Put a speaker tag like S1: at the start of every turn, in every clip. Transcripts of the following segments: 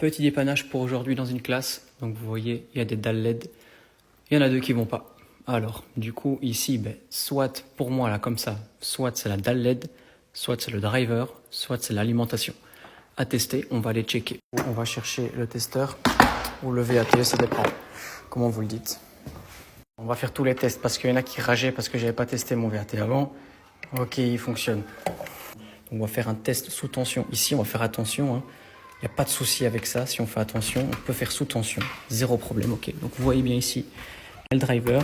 S1: Petit dépannage pour aujourd'hui dans une classe. Donc vous voyez, il y a des dalles LED. Il y en a deux qui vont pas. Alors, du coup, ici, soit pour moi, là, comme ça, soit c'est la dalle LED, soit c'est le driver, soit c'est l'alimentation. À tester, on va les checker. On va chercher le testeur ou le VAT, ça dépend. Comment vous le dites. On va faire tous les tests parce qu'il y en a qui rageaient parce que j'avais pas testé mon VAT avant. Ok, il fonctionne. On va faire un test sous tension. Ici, on va faire attention, hein. Il n'y a pas de souci avec ça. Si on fait attention, on peut faire sous tension. Zéro problème, ok. Donc vous voyez bien ici, le driver,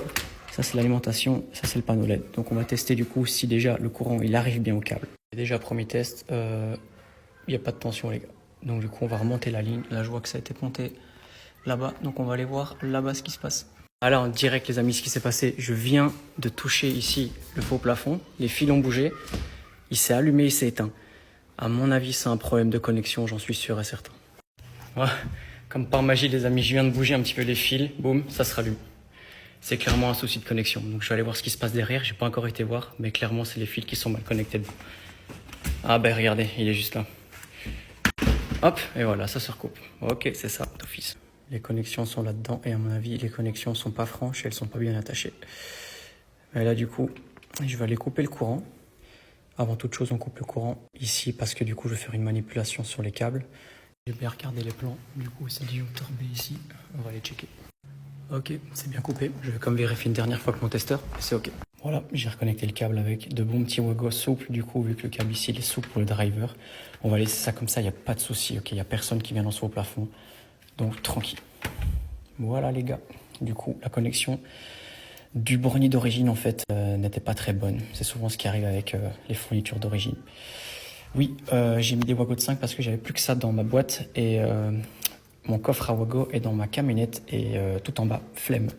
S1: ça c'est l'alimentation, ça c'est le panneau LED. Donc on va tester du coup si déjà le courant il arrive bien au câble. Déjà premier test, il n'y a pas de tension les gars. Donc du coup on va remonter la ligne. Là je vois que ça a été monté là-bas. Donc on va aller voir là-bas ce qui se passe. Alors en direct les amis, ce qui s'est passé, je viens de toucher ici le faux plafond. Les fils ont bougé. Il s'est allumé, il s'est éteint. À mon avis, c'est un problème de connexion, j'en suis sûr et certain. Ouais, comme par magie, les amis, je viens de bouger un petit peu les fils. Boum, ça se rallume. C'est clairement un souci de connexion. Donc, je vais aller voir ce qui se passe derrière. J'ai pas encore été voir, mais clairement, c'est les fils qui sont mal connectés. Ah ben, regardez, il est juste là. Hop, et voilà, ça se recoupe. Ok, c'est ça, d'office. Les connexions sont là-dedans et à mon avis, les connexions sont pas franches et elles sont pas bien attachées. Mais là, du coup, je vais aller couper le courant. Avant toute chose, on coupe le courant ici parce que du coup, je vais faire une manipulation sur les câbles. J'ai bien regardé les plans. Du coup, c'est disjoncteur B ici. On va les checker. Ok, c'est bien coupé. Je vais comme vérifier une dernière fois avec mon testeur. C'est ok. Voilà, j'ai reconnecté le câble avec de bons petits wagos souples. Du coup, vu que le câble ici il est souple pour le driver, on va laisser ça comme ça. Il n'y a pas de souci. Ok, il n'y a personne qui vient dans son plafond. Donc, tranquille. Voilà, les gars. Du coup, la connexion du bornier d'origine en fait n'était pas très bonne. C'est souvent ce qui arrive avec les fournitures d'origine. Oui, j'ai mis des Wago de 5 parce que j'avais plus que ça dans ma boîte et mon coffre à Wago est dans ma camionnette et tout en bas, flemme.